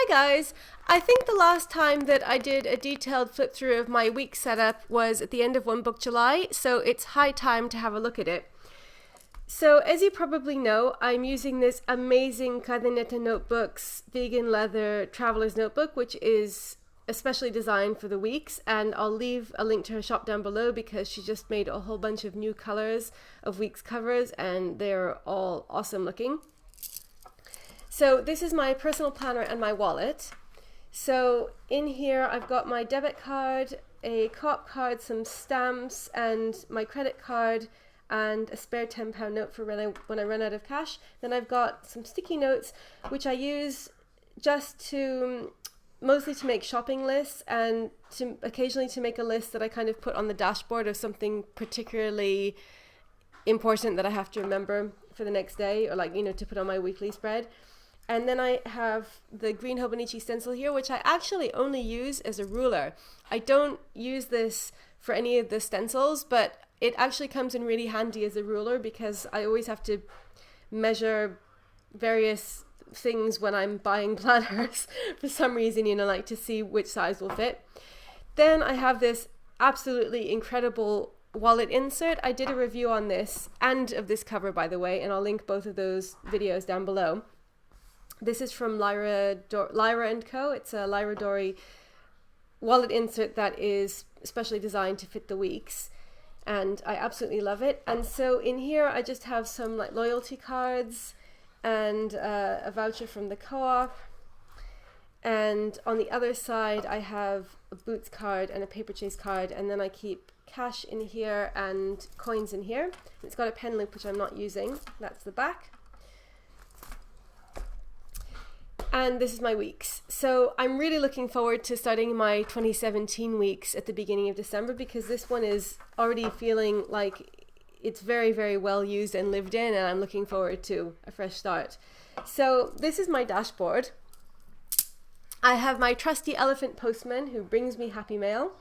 guys! I think the last time that I did a detailed flip through of my week setup was at the end of One Book July, so it's high time to have a look at it. So as you probably know, I'm using this amazing Caderneta Notebooks vegan leather traveler's notebook, which is especially designed for the weeks, and I'll leave a link to her shop down below because she just made a whole bunch of new colors of weeks covers and they're all awesome looking. So this is my personal planner and my wallet. So in here I've got my debit card, a co-op card, some stamps, and my credit card, and a spare £10 note for when I run out of cash. Then I've got some sticky notes, which I use just to mostly to make shopping lists and to occasionally to make a list that I kind of put on the dashboard of something particularly important that I have to remember for the next day, or to put on my weekly spread. And then I have the green Hobonichi stencil here, which I actually only use as a ruler. I don't use this for any of the stencils, but it actually comes in really handy as a ruler because I always have to measure various things when I'm buying planners for some reason, like to see which size will fit. Then I have this absolutely incredible wallet insert. I did a review on this and of this cover, by the way, and I'll link both of those videos down below. This is from Lyra & Co. It's a Lyra Dory wallet insert that is specially designed to fit the weeks, and I absolutely love it. And so in here I just have some loyalty cards and a voucher from the co-op, and on the other side I have a Boots card and a Paper Chase card, and then I keep cash in here and coins in here. It's got a pen loop which I'm not using. That's the back. And this is my weeks. So I'm really looking forward to starting my 2017 weeks at the beginning of December, because this one is already feeling like it's very, very well used and lived in, and I'm looking forward to a fresh start. So this is my dashboard. I have my trusty elephant postman who brings me happy mail.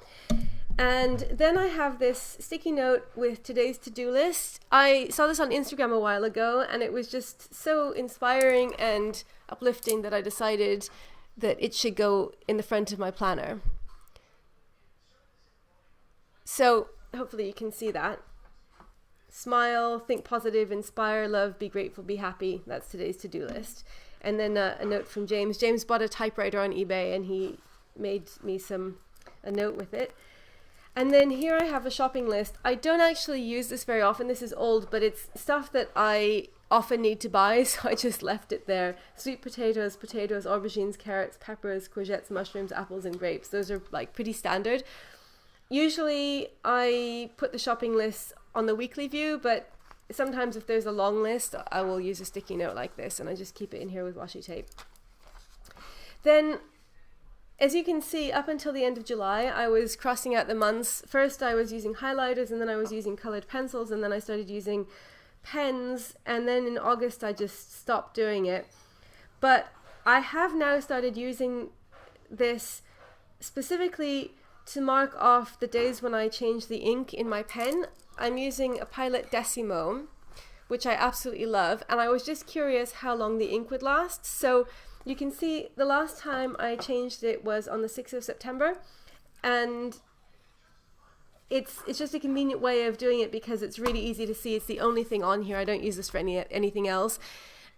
And then I have this sticky note with today's to-do list. I saw this on Instagram a while ago, and it was just so inspiring and uplifting that I decided that it should go in the front of my planner. So hopefully you can see that. Smile, think positive, inspire, love, be grateful, be happy. That's today's to-do list. And then a note from James. James bought a typewriter on eBay and he made me a note with it. And then here I have a shopping list. I don't actually use this very often. This is old, but it's stuff that I often need to buy, so I just left it there. Sweet potatoes, aubergines, carrots, peppers, courgettes, mushrooms, apples, and grapes. Those are pretty standard. Usually I put the shopping list on the weekly view, but sometimes if there's a long list, I will use a sticky note like this, and I just keep it in here with washi tape. Then, as you can see, up until the end of July, I was crossing out the months. First I was using highlighters, and then I was using colored pencils, and then I started using pens, and then in August I just stopped doing it. But I have now started using this specifically to mark off the days when I change the ink in my pen. I'm using a Pilot Decimo, which I absolutely love, and I was just curious how long the ink would last. So you can see the last time I changed it was on the 6th of September, and it's just a convenient way of doing it because it's really easy to see. It's the only thing on here. I don't use this for anything else,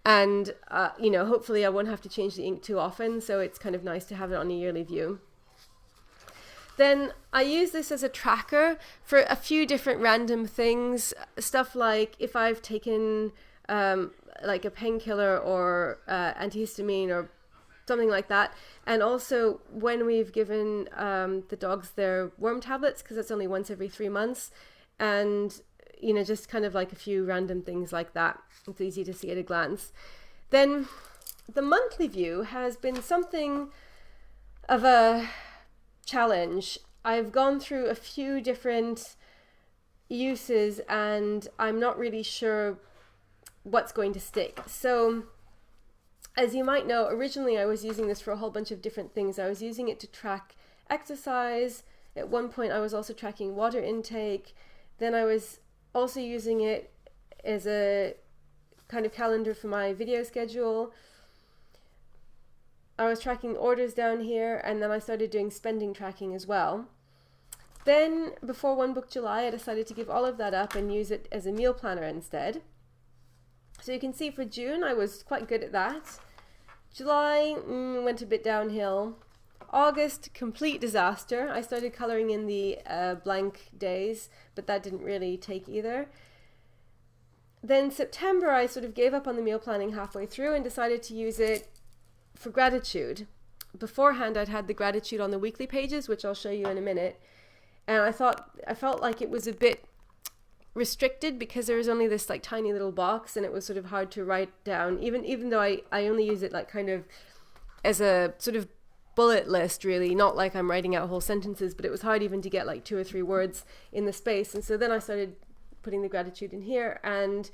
and hopefully I won't have to change the ink too often, so it's kind of nice to have it on a yearly view. Then I use this as a tracker for a few different random things, stuff like if I've taken like a painkiller or antihistamine or something like that, and also when we've given the dogs their worm tablets, because it's only once every 3 months, and just kind of like a few random things like that. It's easy to see at a glance. Then the monthly view has been something of a challenge. I've gone through a few different uses and I'm not really sure what's going to stick. So as you might know, originally I was using this for a whole bunch of different things. I was using it to track exercise. At one point I was also tracking water intake. Then I was also using it as a kind of calendar for my video schedule. I was tracking orders down here, and then I started doing spending tracking as well. Then, before One Book July, I decided to give all of that up and use it as a meal planner instead. So you can see for June, I was quite good at that. July went a bit downhill. August, complete disaster. I started coloring in the blank days, but that didn't really take either. Then September, I sort of gave up on the meal planning halfway through and decided to use it for gratitude. Beforehand, I'd had the gratitude on the weekly pages, which I'll show you in a minute. And I felt like it was a bit restricted because there was only this like tiny little box, and it was sort of hard to write down, even though I only use it like kind of as a sort of bullet list, really, not like I'm writing out whole sentences, but it was hard even to get like 2 or 3 words in the space. And so then I started putting the gratitude in here, and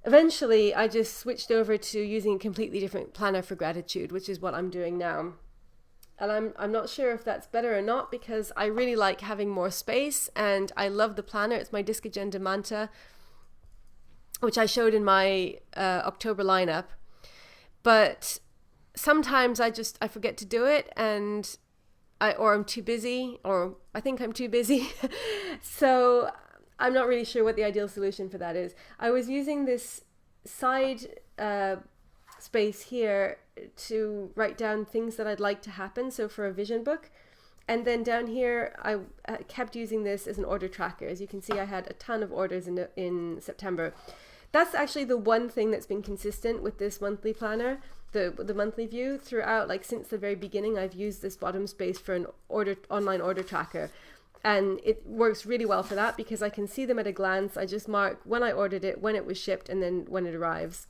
eventually I just switched over to using a completely different planner for gratitude, which is what I'm doing now. And I'm not sure if that's better or not, because I really like having more space, and I love the planner. It's my Disc Agenda Manta, which I showed in my October lineup. But sometimes I forget to do it, and or I'm too busy, or I think I'm too busy. So I'm not really sure what the ideal solution for that is. I was using this side space here to write down things that I'd like to happen, so for a vision book. And then down here I kept using this as an order tracker. As you can see, I had a ton of orders in September. That's actually the one thing that's been consistent with this monthly planner, the monthly view throughout. Like since the very beginning, I've used this bottom space for an online order tracker. And it works really well for that because I can see them at a glance. I just mark when I ordered it, when it was shipped, and then when it arrives.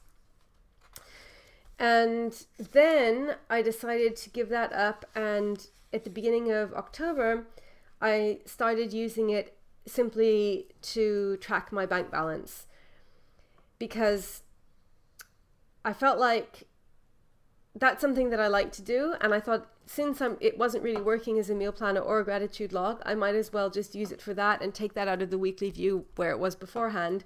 And then I decided to give that up, and at the beginning of October, I started using it simply to track my bank balance, because I felt like that's something that I like to do, and I thought since it wasn't really working as a meal planner or a gratitude log, I might as well just use it for that and take that out of the weekly view where it was beforehand.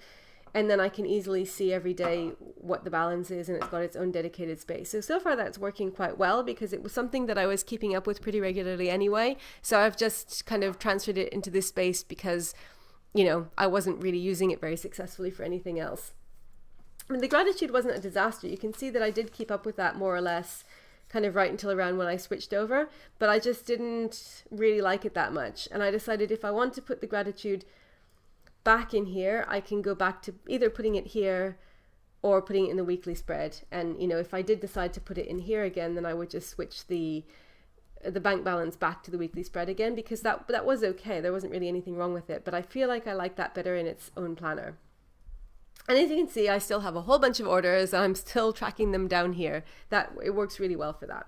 And then I can easily see every day what the balance is, and it's got its own dedicated space. So far that's working quite well, because it was something that I was keeping up with pretty regularly anyway. So I've just kind of transferred it into this space because, you know, I wasn't really using it very successfully for anything else. I mean, the gratitude wasn't a disaster. You can see that I did keep up with that more or less kind of right until around when I switched over, but I just didn't really like it that much. And I decided if I want to put the gratitude back in here, I can go back to either putting it here or putting it in the weekly spread. And you know, if I did decide to put it in here again, then I would just switch the bank balance back to the weekly spread again, because that was okay. There wasn't really anything wrong with it, but I feel like I like that better in its own planner. And as you can see, I still have a whole bunch of orders, and I'm still tracking them down here. It works really well for that.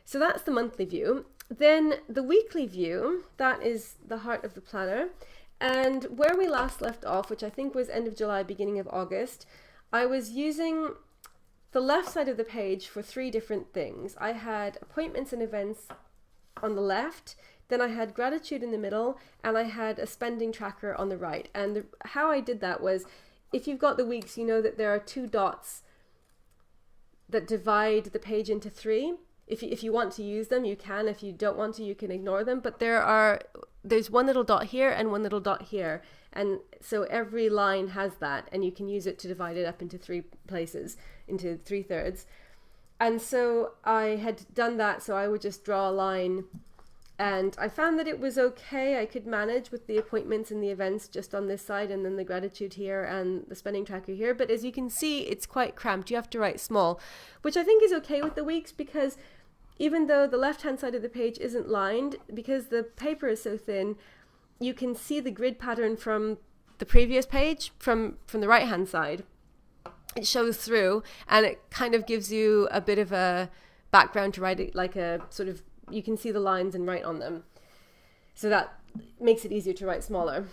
So that's the monthly view. Then the weekly view, that is the heart of the planner. And where we last left off, which I think was end of July, beginning of August, I was using the left side of the page for 3 different things. I had appointments and events on the left, then I had gratitude in the middle, and I had a spending tracker on the right. And how I did that was, if you've got the weeks, you know that there are 2 dots that divide the page into 3. If you want to use them, you can. If you don't want to, you can ignore them. But there's one little dot here and one little dot here. And so every line has that, and you can use it to divide it up into 3 places, into 3/3. And so I had done that, so I would just draw a line, and I found that it was okay. I could manage with the appointments and the events just on this side, and then the gratitude here and the spending tracker here. But as you can see, it's quite cramped. You have to write small, which I think is okay with the weeks, because even though the left-hand side of the page isn't lined, because the paper is so thin, you can see the grid pattern from the previous page, from the right-hand side. It shows through, and it kind of gives you a bit of a background to write it, like a sort of, you can see the lines and write on them. So that makes it easier to write smaller.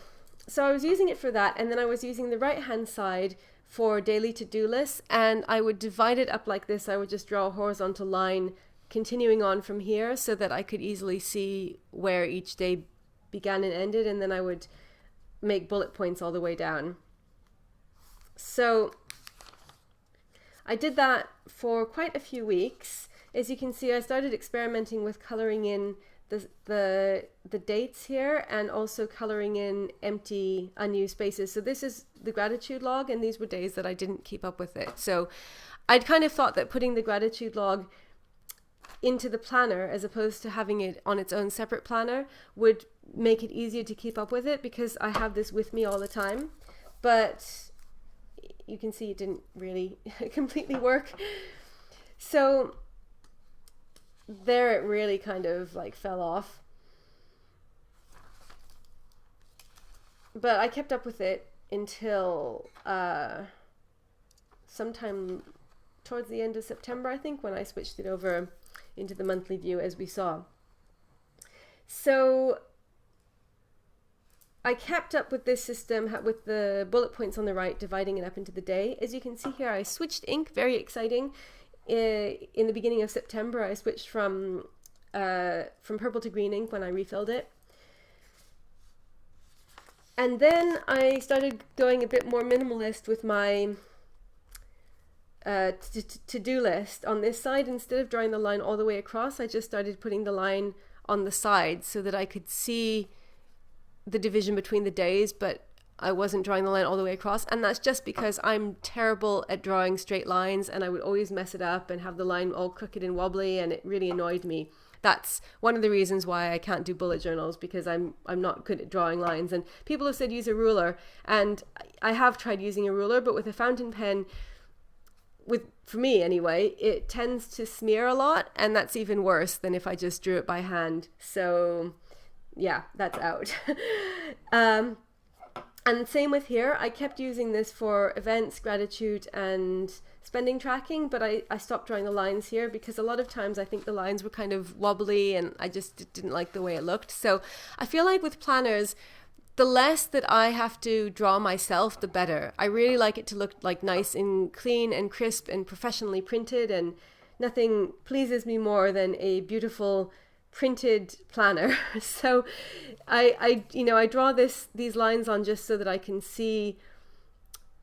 So I was using it for that, and then I was using the right-hand side for daily to-do lists, and I would divide it up like this. I would just draw a horizontal line continuing on from here so that I could easily see where each day began and ended, and then I would make bullet points all the way down. So I did that for quite a few weeks, as you can see, I started experimenting with coloring in the dates here, and also coloring in empty unused spaces. So this is the gratitude log, and these were days that I didn't keep up with it. So I'd kind of thought that putting the gratitude log into the planner as opposed to having it on its own separate planner would make it easier to keep up with it, because I have this with me all the time. But you can see it didn't really completely work. So there it really kind of like fell off. But I kept up with it until sometime towards the end of September, I think, when I switched it over into the monthly view, as we saw. So I kept up with this system with the bullet points on the right, dividing it up into the day. As you can see here, I switched ink, very exciting. In the beginning of September, I switched from purple to green ink when I refilled it. And then I started going a bit more minimalist with my to-do list on this side. Instead of drawing the line all the way across, I just started putting the line on the side so that I could see the division between the days, but I wasn't drawing the line all the way across. And that's just because I'm terrible at drawing straight lines, and I would always mess it up and have the line all crooked and wobbly, and it really annoyed me. That's one of the reasons why I can't do bullet journals, because I'm not good at drawing lines. And people have said use a ruler, and I have tried using a ruler, but with a fountain pen, for me anyway, it tends to smear a lot, and that's even worse than if I just drew it by hand. So yeah, that's out. And same with here. I kept using this for events, gratitude, and spending tracking, but I stopped drawing the lines here because a lot of times I think the lines were kind of wobbly and I just didn't like the way it looked. So I feel like with planners, the less that I have to draw myself, the better. I really like it to look like nice and clean and crisp and professionally printed, and nothing pleases me more than a beautiful printed planner. So I draw these lines on just so that I can see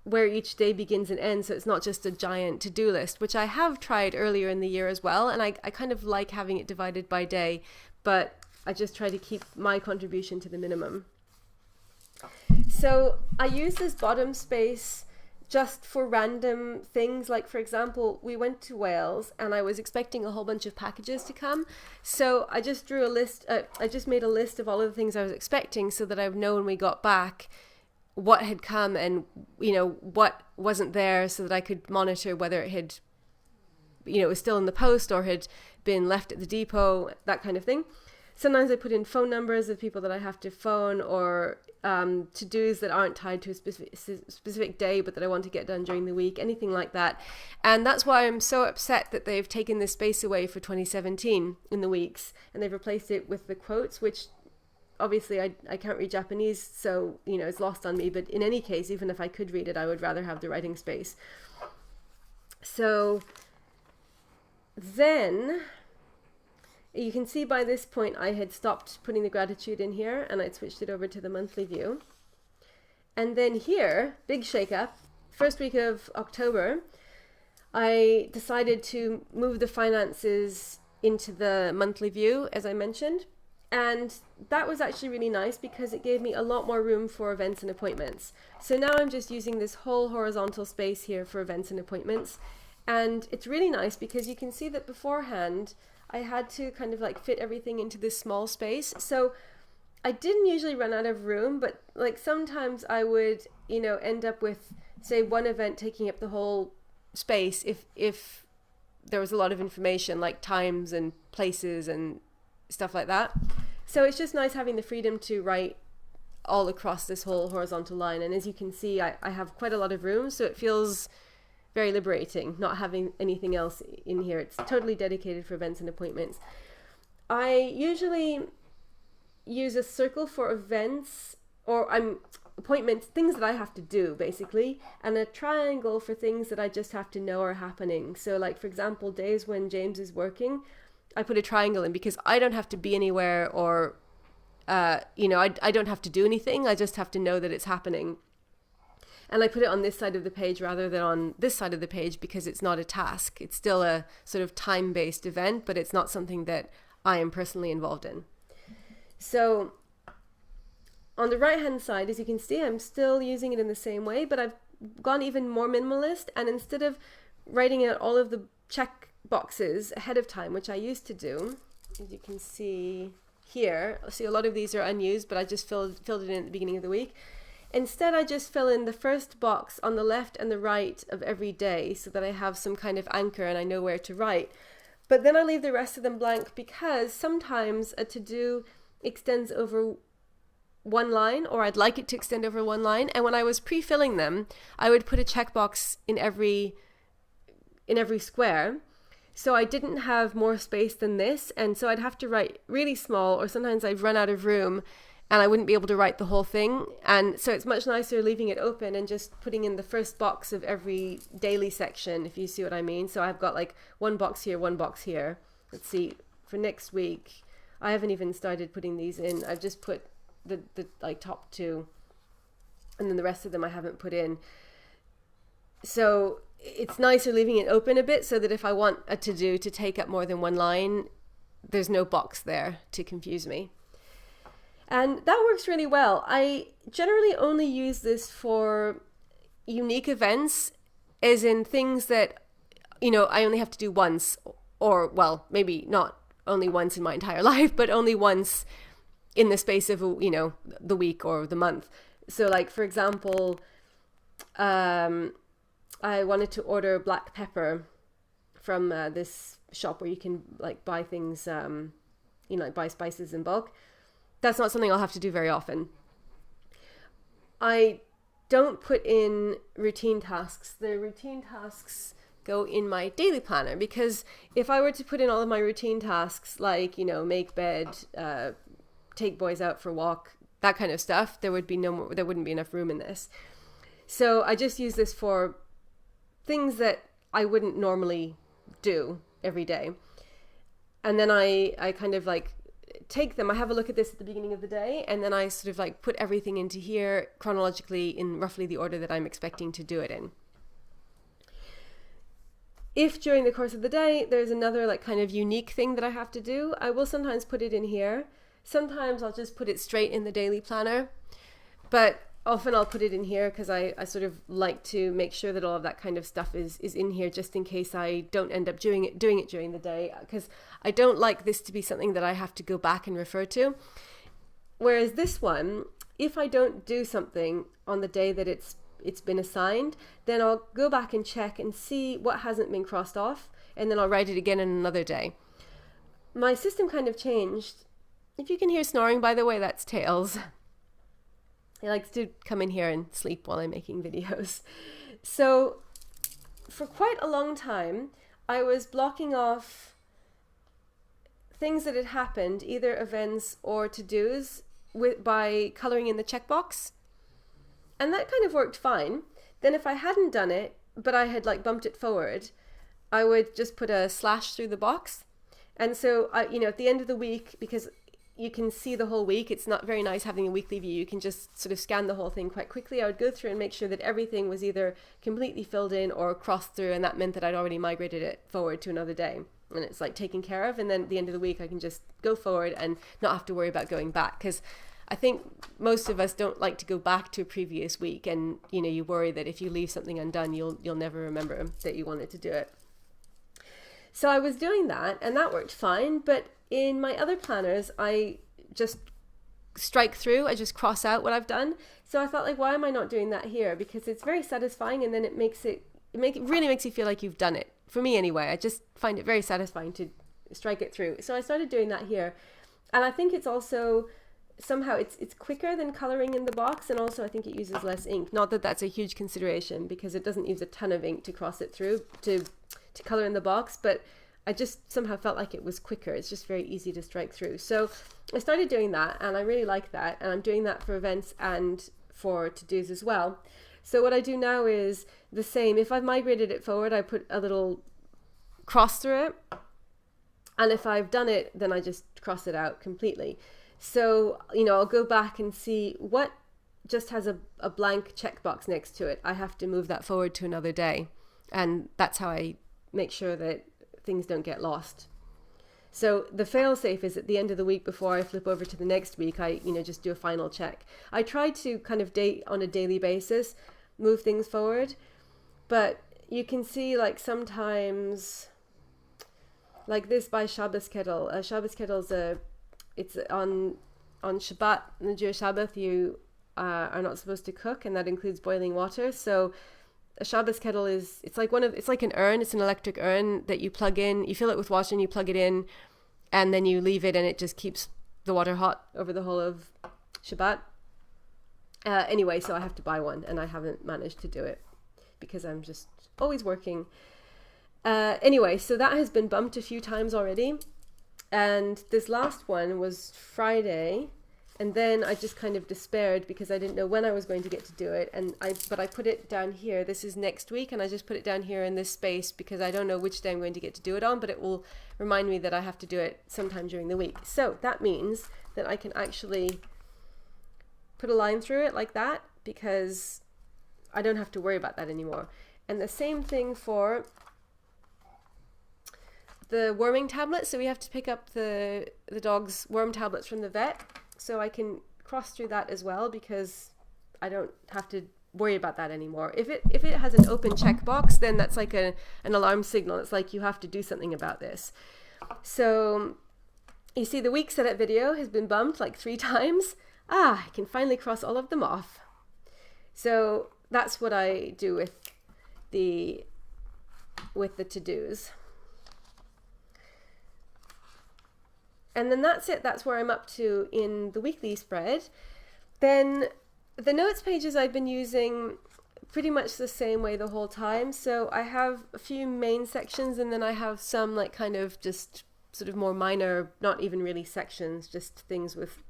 where each day begins and ends, so it's not just a giant to-do list, which I have tried earlier in the year as well, and I kind of like having it divided by day, but I just try to keep my contribution to the minimum. So I use this bottom space just for random things. Like, for example, we went to Wales and I was expecting a whole bunch of packages to come. So I just drew a list. I just made a list of all of the things I was expecting so that I would know when we got back what had come and, what wasn't there, so that I could monitor whether it had, it was still in the post or had been left at the depot, that kind of thing. Sometimes I put in phone numbers of people that I have to phone, or to-dos that aren't tied to a specific day but that I want to get done during the week, anything like that. And that's why I'm so upset that they've taken this space away for 2017 in the weeks, and they've replaced it with the quotes, which obviously I can't read Japanese, so it's lost on me. But in any case, even if I could read it, I would rather have the writing space. So then you can see by this point I had stopped putting the gratitude in here, and I'd switched it over to the monthly view. And then here, big shake up, first week of October, I decided to move the finances into the monthly view, as I mentioned. And that was actually really nice because it gave me a lot more room for events and appointments. So now I'm just using this whole horizontal space here for events and appointments. And it's really nice because you can see that beforehand I had to kind of like fit everything into this small space. So I didn't usually run out of room, but like sometimes I would, end up with, say, one event taking up the whole space if there was a lot of information like times and places and stuff like that. So it's just nice having the freedom to write all across this whole horizontal line. And as you can see, I have quite a lot of room, so it feels very liberating not having anything else in here. It's totally dedicated for events and appointments. I usually use a circle for events or appointments, things that I have to do basically, and a triangle for things that I just have to know are happening. So like, for example, days when James is working, I put a triangle in because I don't have to be anywhere or I don't have to do anything. I just have to know that it's happening. And I put it on this side of the page rather than on this side of the page because it's not a task. It's still a sort of time-based event, but it's not something that I am personally involved in. So on the right-hand side, as you can see, I'm still using it in the same way, but I've gone even more minimalist. And instead of writing out all of the check boxes ahead of time, which I used to do, as you can see here, see a lot of these are unused, but I just filled it in at the beginning of the week. Instead, I just fill in the first box on the left and the right of every day so that I have some kind of anchor and I know where to write. But then I leave the rest of them blank because sometimes a to-do extends over one line, or I'd like it to extend over one line. And when I was pre-filling them, I would put a checkbox in every square. So I didn't have more space than this. And so I'd have to write really small, or sometimes I'd run out of room and I wouldn't be able to write the whole thing. And so it's much nicer leaving it open and just putting in the first box of every daily section, if you see what I mean. So I've got like one box here, one box here. Let's see, for next week, I haven't even started putting these in. I've just put the like top two, and then the rest of them I haven't put in. So it's nicer leaving it open a bit so that if I want a to-do to take up more than one line, there's no box there to confuse me. And that works really well. I generally only use this for unique events, as in things that, you know, I only have to do once, or, well, maybe not only once in my entire life, but only once in the space of, you know, the week or the month. So like, for example, I wanted to order black pepper from this shop where you can like buy things, you know, like buy spices in bulk. That's not something I'll have to do very often. I don't put in routine tasks. The routine tasks go in my daily planner, because if I were to put in all of my routine tasks, like, you know, make bed, take boys out for a walk, that kind of stuff, there wouldn't be enough room in this. So I just use this for things that I wouldn't normally do every day. And then I kind of like take them, I have a look at this at the beginning of the day, and then I sort of like put everything into here chronologically in roughly the order that I'm expecting to do it in. If during the course of the day there's another like kind of unique thing that I have to do, I will sometimes put it in here. Sometimes I'll just put it straight in the daily planner, but often I'll put it in here because I sort of like to make sure that all of that kind of stuff is in here, just in case I don't end up doing it during the day, because I don't like this to be something that I have to go back and refer to. Whereas this one, if I don't do something on the day that it's been assigned, then I'll go back and check and see what hasn't been crossed off, and then I'll write it again in another day. My system kind of changed. If you can hear snoring, by the way, that's Tails. He likes to come in here and sleep while I'm making videos. So for quite a long time, I was blocking off things that had happened, either events or to-dos, by coloring in the checkbox. And that kind of worked fine. Then if I hadn't done it, but I had like bumped it forward, I would just put a slash through the box. And so, you know, at the end of the week, because you can see the whole week, it's not very nice having a weekly view, you can just sort of scan the whole thing quite quickly. I would go through and make sure that everything was either completely filled in or crossed through, and that meant that I'd already migrated it forward to another day. And it's like taken care of, and then at the end of the week I can just go forward and not have to worry about going back, because I think most of us don't like to go back to a previous week, and you know, you worry that if you leave something undone, you'll never remember that you wanted to do it. So I was doing that, and that worked fine. But in my other planners, I just strike through, I just cross out what I've done. So I thought, like, why am I not doing that here? Because it's very satisfying, and then it really makes you feel like you've done it. For me anyway, I just find it very satisfying to strike it through. So I started doing that here. And I think it's also somehow it's quicker than coloring in the box, and also I think it uses less ink. Not that that's a huge consideration, because it doesn't use a ton of ink to cross it through to color in the box, but I just somehow felt like it was quicker. It's just very easy to strike through. So I started doing that, and I really like that, and I'm doing that for events and for to-dos as well. So what I do now is the same. If I've migrated it forward, I put a little cross through it, and if I've done it, then I just cross it out completely. So, you know, I'll go back and see what just has a blank checkbox next to it. I have to move that forward to another day. And that's how I make sure that things don't get lost. So the fail-safe is at the end of the week before I flip over to the next week, I just do a final check. I try to kind of on a daily basis, move things forward. But you can see like sometimes, like this by Shabbos Kettle. Shabbos Kettle's it's on Shabbat, on the Jewish Sabbath, you are not supposed to cook, and that includes boiling water. So a Shabbos kettle it's like an urn. It's an electric urn that you plug in. You fill it with water and you plug it in, and then you leave it, and it just keeps the water hot over the whole of Shabbat. Anyway, so I have to buy one, and I haven't managed to do it because I'm just always working. Anyway, so that has been bumped a few times already, and this last one was Friday. And then I just kind of despaired because I didn't know when I was going to get to do it. But I put it down here. This is next week, and I just put it down here in this space because I don't know which day I'm going to get to do it on, but it will remind me that I have to do it sometime during the week. So that means that I can actually put a line through it like that because I don't have to worry about that anymore. And the same thing for the worming tablets. So we have to pick up the dog's worm tablets from the vet. So I can cross through that as well because I don't have to worry about that anymore. If it has an open checkbox, then that's like an alarm signal. It's like you have to do something about this. So you see the week setup video has been bumped like 3 times. I can finally cross all of them off. So that's what I do with the to-dos. And then that's it. That's where I'm up to in the weekly spread. Then the notes pages I've been using pretty much the same way the whole time. So I have a few main sections, and then I have some like kind of just sort of more minor, not even really sections, just things with,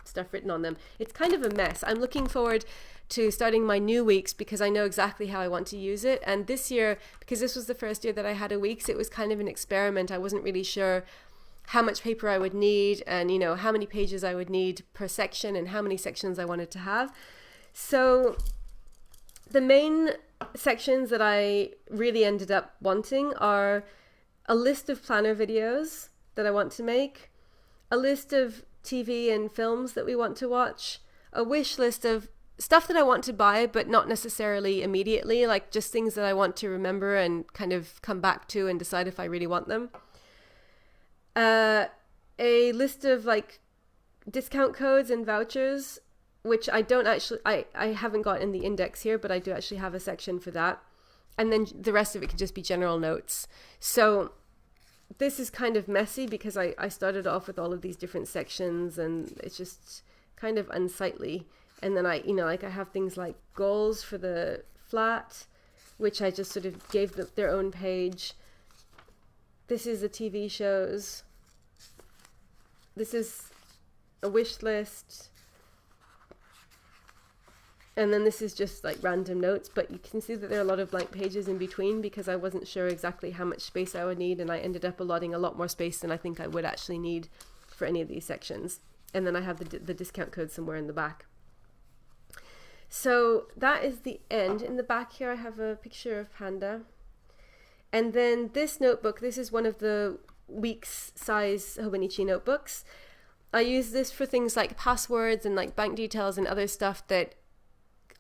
stuff written on them. It's kind of a mess. I'm looking forward to starting my new weeks because I know exactly how I want to use it. And this year, because this was the first year that I had a weeks, it was kind of an experiment. I wasn't really sure how much paper I would need and, how many pages I would need per section and how many sections I wanted to have. So the main sections that I really ended up wanting are a list of planner videos that I want to make, a list of TV and films that we want to watch, a wish list of stuff that I want to buy, but not necessarily immediately, like just things that I want to remember and kind of come back to and decide if I really want them. A list of like discount codes and vouchers, which I haven't got in the index here, but I do actually have a section for that. And then the rest of it could just be general notes. So this is kind of messy because I started off with all of these different sections and it's just kind of unsightly. And then I have things like goals for the flat, which I just sort of gave their own page. This is the TV shows. This is a wish list. And then this is just like random notes, but you can see that there are a lot of blank pages in between because I wasn't sure exactly how much space I would need, and I ended up allotting a lot more space than I think I would actually need for any of these sections. And then I have the discount code somewhere in the back. So that is the end. In the back here I have a picture of Panda. And then this notebook, this is one of the week's size Hobonichi notebooks. I use this for things like passwords and like bank details and other stuff that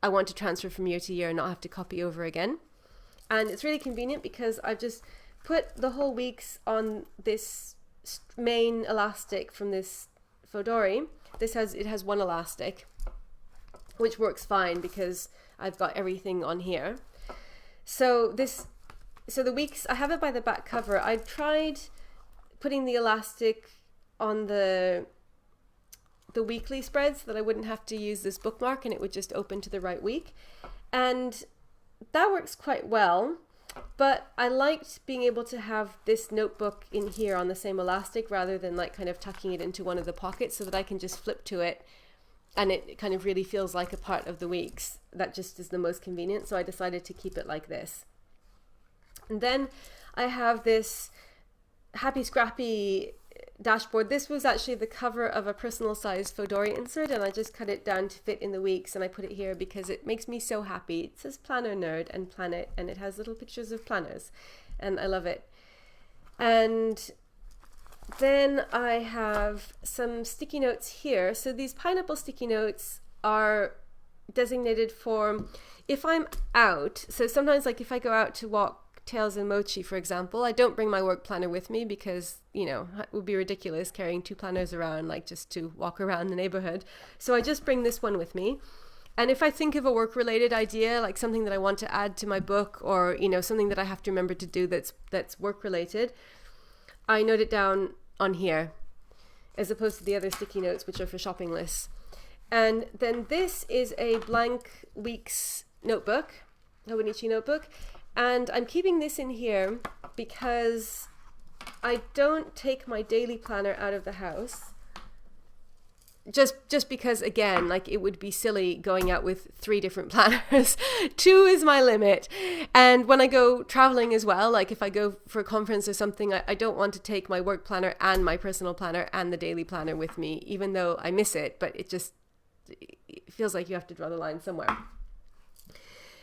I want to transfer from year to year and not have to copy over again. And it's really convenient because I've just put the whole weeks on this main elastic from this Fodori. It has one elastic, which works fine because I've got everything on here. So the weeks, I have it by the back cover. I tried putting the elastic on the weekly spread so that I wouldn't have to use this bookmark and it would just open to the right week. And that works quite well, but I liked being able to have this notebook in here on the same elastic rather than like kind of tucking it into one of the pockets so that I can just flip to it and it kind of really feels like a part of the weeks. That just is the most convenient, so I decided to keep it like this. And then I have this Happy Scrappy dashboard. This was actually the cover of a personal size Fodori insert, and I just cut it down to fit in the weeks, and I put it here because it makes me so happy. It says Planner Nerd and Planet, and it has little pictures of planners, and I love it. And then I have some sticky notes here. So these pineapple sticky notes are designated for if I'm out. So sometimes, like if I go out to walk Tails and Mochi, for example, I don't bring my work planner with me because, you know, it would be ridiculous carrying 2 planners around, like just to walk around the neighborhood. So I just bring this one with me. And if I think of a work-related idea, like something that I want to add to my book, or, you know, something that I have to remember to do that's work-related, I note it down on here, as opposed to the other sticky notes, which are for shopping lists. And then this is a blank Weeks notebook, Hobonichi notebook. And I'm keeping this in here because I don't take my daily planner out of the house. Just because, again, like it would be silly going out with 3 different planners. 2 is my limit. And when I go traveling as well, like if I go for a conference or something, I don't want to take my work planner and my personal planner and the daily planner with me, even though I miss it, but it feels like you have to draw the line somewhere.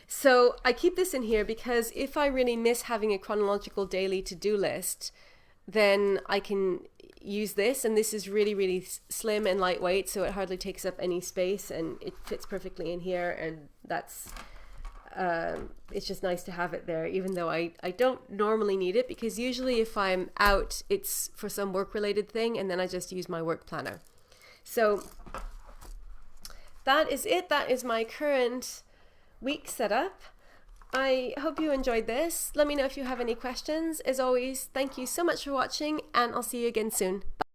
So I keep this in here because if I really miss having a chronological daily to-do list, then I can use this, and this is really, really slim and lightweight, so it hardly takes up any space, and it fits perfectly in here, and that's it's just nice to have it there, even though I don't normally need it, because usually if I'm out, it's for some work-related thing, and then I just use my work planner. So that is it. That is my current week setup. I hope you enjoyed this. Let me know if you have any questions. As always, thank you so much for watching, and I'll see you again soon. Bye.